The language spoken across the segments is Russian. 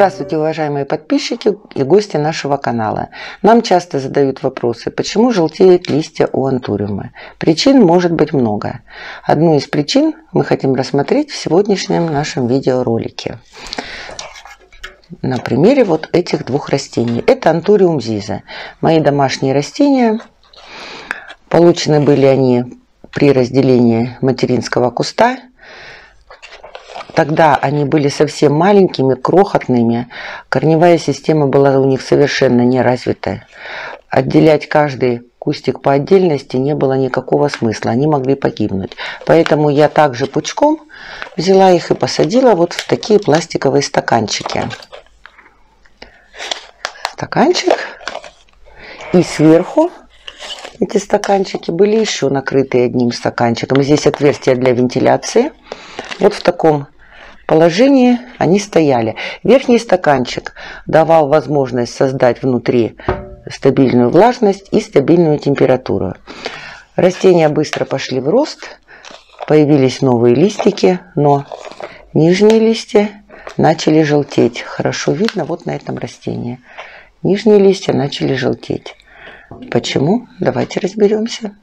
Здравствуйте, уважаемые подписчики и гости нашего канала. Нам часто задают вопросы, почему желтеют листья у антуриума. Причин может быть много. Одну из причин мы хотим рассмотреть в сегодняшнем нашем видеоролике. На примере вот этих двух растений. Это антуриум зиза. Мои домашние растения. Получены были они при разделении материнского куста. Тогда они были совсем маленькими, крохотными. Корневая система была у них совершенно не развита. Отделять каждый кустик по отдельности не было никакого смысла. Они могли погибнуть. Поэтому я также пучком взяла их и посадила вот в такие пластиковые стаканчики. Стаканчик. И сверху эти стаканчики были еще накрыты одним стаканчиком. Здесь отверстие для вентиляции. Вот в таком положении они стояли. Верхний стаканчик давал возможность создать внутри стабильную влажность и стабильную температуру. Растения быстро пошли в рост, появились новые листики, но нижние листья начали желтеть. Хорошо видно вот на этом растении. Нижние листья начали желтеть. Почему? Давайте разберемся.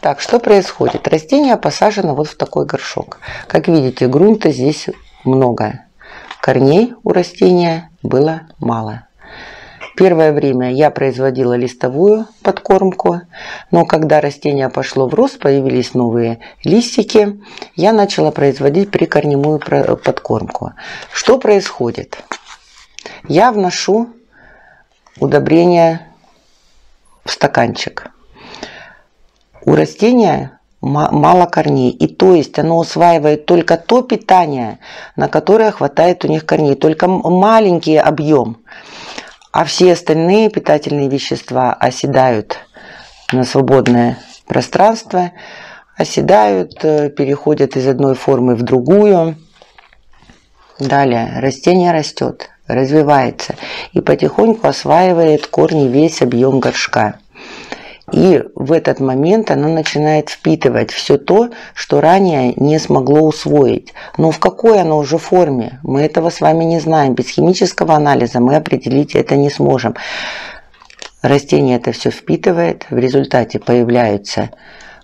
Так, что происходит? Растение посажено вот в такой горшок. Как видите, грунта здесь много. Корней у растения было мало. Первое время я производила листовую подкормку, но когда растение пошло в рост, появились новые листики, я начала производить прикорневую подкормку. Что происходит? Я вношу удобрение в стаканчик. У растения мало корней, и то есть оно усваивает только то питание, на которое хватает у них корней, только маленький объем, а все остальные питательные вещества оседают на свободное пространство, оседают, переходят из одной формы в другую. Далее растение растет, развивается и потихоньку осваивает корни весь объем горшка. И в этот момент оно начинает впитывать все то, что ранее не смогло усвоить. Но в какой оно уже форме, мы этого с вами не знаем. Без химического анализа мы определить это не сможем. Растение это все впитывает, в результате появляются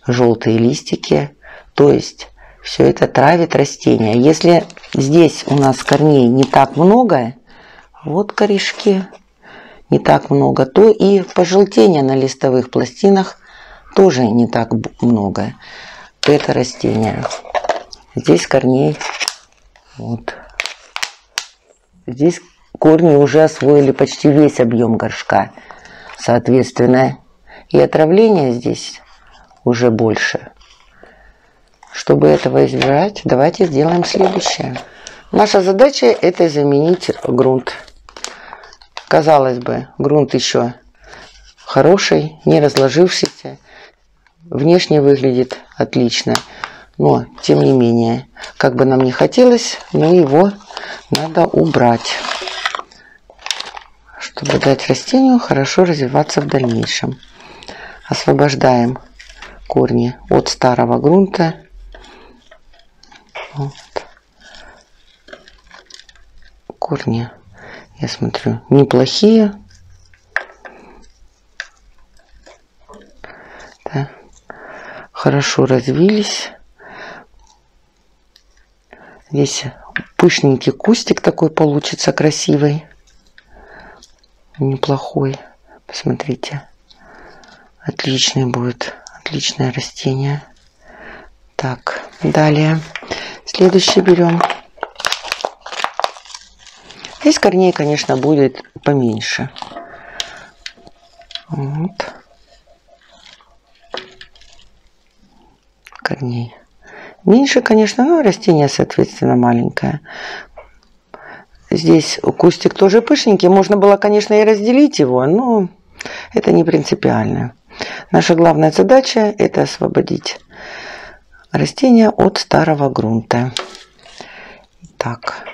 желтые листики, то есть все это травит растение. Если здесь у нас корней не так много, вот корешки, не так много, то и пожелтения на листовых пластинах тоже не так много. Это растение. Здесь корней. Вот. Здесь корни уже освоили почти весь объем горшка. Соответственно, и отравление здесь уже больше. Чтобы этого избежать, давайте сделаем следующее. Наша задача это заменить грунт. Казалось бы, грунт еще хороший, не разложившийся, внешне выглядит отлично, но тем не менее, как бы нам не хотелось, но его надо убрать, чтобы дать растению хорошо развиваться в дальнейшем. Освобождаем корни от старого грунта. Вот. Корни, я смотрю, неплохие. Да. Хорошо развились. Здесь пышненький кустик такой получится, красивый. Неплохой. Посмотрите. Отличный будет. Отличное растение. Так, далее. Следующий берем. Здесь корней, конечно, будет поменьше. Вот. Корней меньше, конечно, но растение, соответственно, маленькое. Здесь кустик тоже пышненький. Можно было, конечно, и разделить его, но это не принципиально. Наша главная задача – это освободить растение от старого грунта. Так.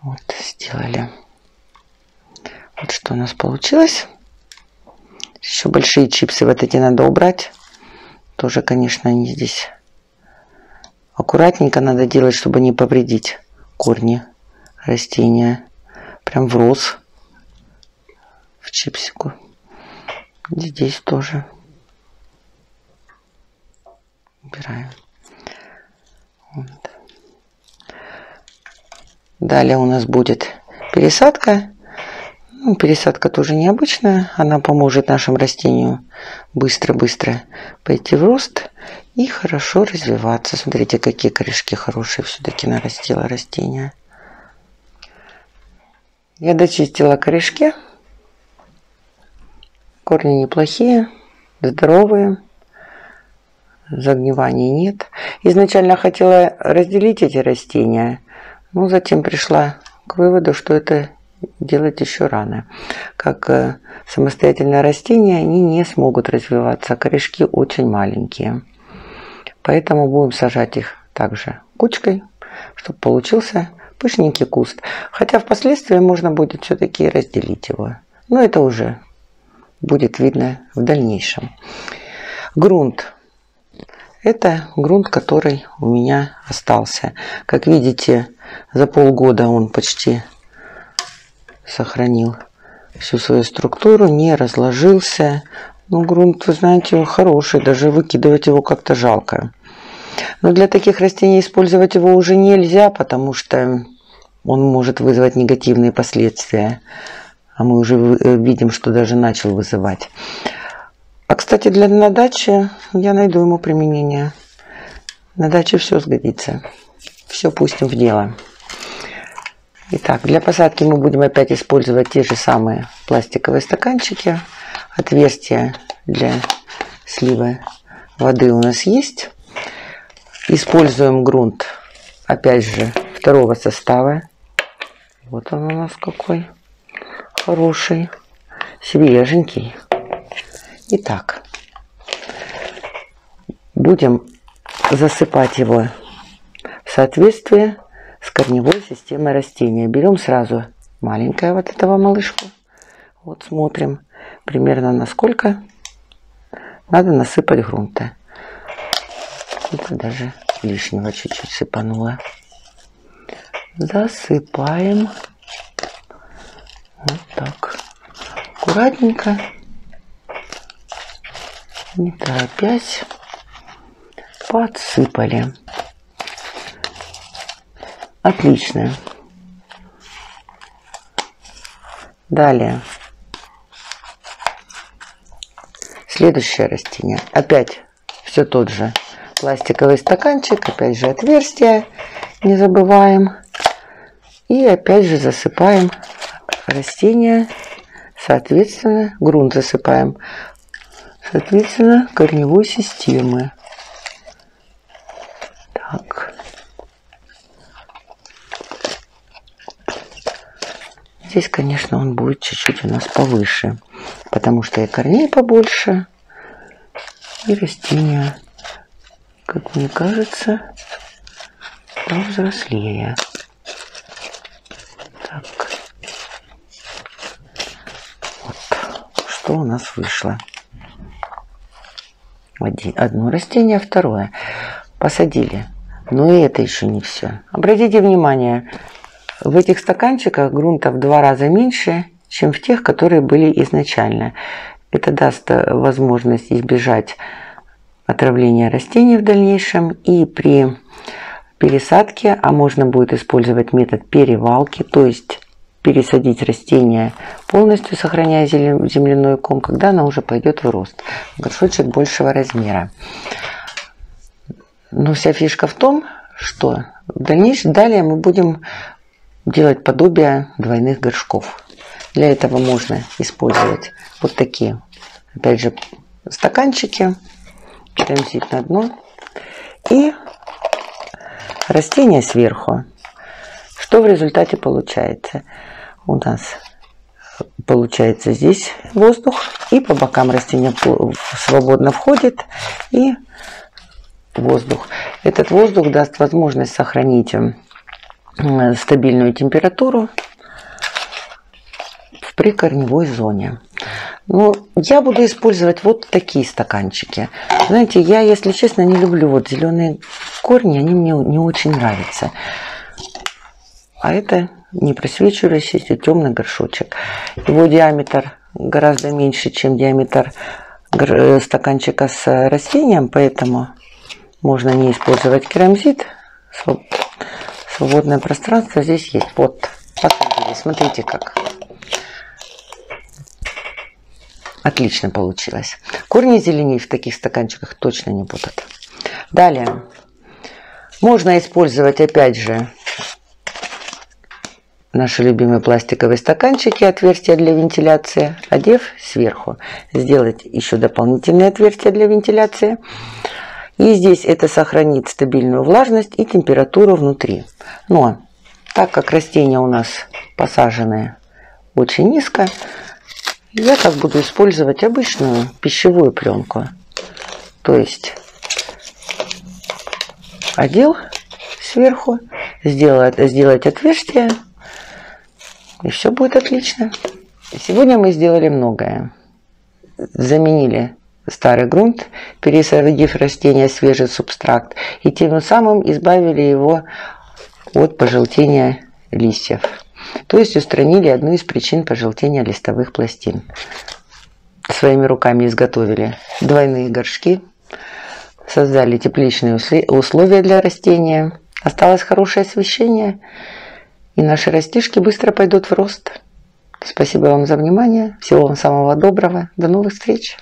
Вот, сделали. Вот что у нас получилось. Еще большие чипсы вот эти надо убрать. Тоже, конечно, они здесь Аккуратненько надо делать, чтобы не повредить корни растения. Прям врос в чипсику. И здесь тоже. Убираем. Вот. Далее у нас будет пересадка. Ну, пересадка тоже необычная. Она поможет нашему растению быстро-быстро пойти в рост и хорошо развиваться. Смотрите, какие корешки хорошие все-таки нарастило растение. Я дочистила корешки. Корни неплохие, здоровые. Загниваний нет. Изначально хотела разделить эти растения, но затем пришла к выводу, что это делать еще рано. Как самостоятельное растение они не смогут развиваться, корешки очень маленькие. Поэтому будем сажать их также кучкой, чтобы получился пышненький куст. Хотя впоследствии можно будет все-таки разделить его. Но это уже будет видно в дальнейшем. Грунт. Это грунт, который у меня остался. Как видите, за полгода он почти сохранил всю свою структуру, не разложился. Ну, грунт, вы знаете, хороший, даже выкидывать его как-то жалко. Но для таких растений использовать его уже нельзя, потому что он может вызвать негативные последствия. А мы уже видим, что даже начал вызывать. А, кстати, на даче я найду ему применение. На даче все сгодится. Все пустим в дело. Итак, для посадки мы будем опять использовать те же самые пластиковые стаканчики. Отверстия для слива воды у нас есть. Используем грунт, опять же, второго состава. Вот он у нас какой хороший, свеженький. Итак, будем засыпать его в соответствии с корневой системой растения. Берем сразу маленькое вот этого малышку. Вот смотрим примерно насколько надо насыпать грунта. Это даже лишнего чуть-чуть сыпануло. Засыпаем. Вот так. Аккуратненько. Не торопясь, подсыпали. Отлично. Далее. Следующее растение. Опять все тот же пластиковый стаканчик, опять же отверстие, не забываем. И опять же засыпаем растение, соответственно, грунт засыпаем. Соответственно, корневой системы. Так. Здесь, конечно, он будет чуть-чуть у нас повыше, потому что и корней побольше, и растения, как мне кажется, повзрослее. Так. Вот. Что у нас вышло? Одно растение, второе. Посадили. Но и это еще не все. Обратите внимание, в этих стаканчиках грунта в 2 раза меньше, чем в тех, которые были изначально. Это даст возможность избежать отравления растений в дальнейшем. И при пересадке, а можно будет использовать метод перевалки, то есть пересадить растение полностью, сохраняя земляной ком, когда она уже пойдет в рост. Горшочек большего размера. Но вся фишка в том, что в дальнейшем, далее мы будем делать подобие двойных горшков. Для этого можно использовать вот такие, опять же, стаканчики. Переносить на дно. И растение сверху. Что в результате получается? У нас получается здесь воздух, и по бокам растения свободно входит, и воздух. Этот воздух даст возможность сохранить стабильную температуру в прикорневой зоне. Ну, Я буду использовать вот такие стаканчики. Знаете, я, если честно, не люблю вот зеленые корни, они мне не очень нравятся. А это не просвечивающийся темный горшочек. Его диаметр гораздо меньше, чем диаметр стаканчика с растением, поэтому можно не использовать керамзит. Свободное пространство здесь есть. Вот, посадили, смотрите как. Отлично получилось. Корни зеленеть в таких стаканчиках точно не будут. Далее. Можно использовать опять же наши любимые пластиковые стаканчики, отверстия для вентиляции, одев сверху. Сделать еще дополнительные отверстия для вентиляции. И здесь это сохранит стабильную влажность и температуру внутри. Но так как растения у нас посажены очень низко, я так буду использовать обычную пищевую пленку. То есть одел сверху, сделать отверстие, и все будет отлично. Сегодня мы сделали многое. Заменили старый грунт, пересадив растение в свежий субстракт, и тем самым избавили его от пожелтения листьев. То есть устранили одну из причин пожелтения листовых пластин. Своими руками изготовили двойные горшки, создали тепличные условия для растения, осталось хорошее освещение, и наши растишки быстро пойдут в рост. Спасибо вам за внимание, всего вам самого доброго, до новых встреч!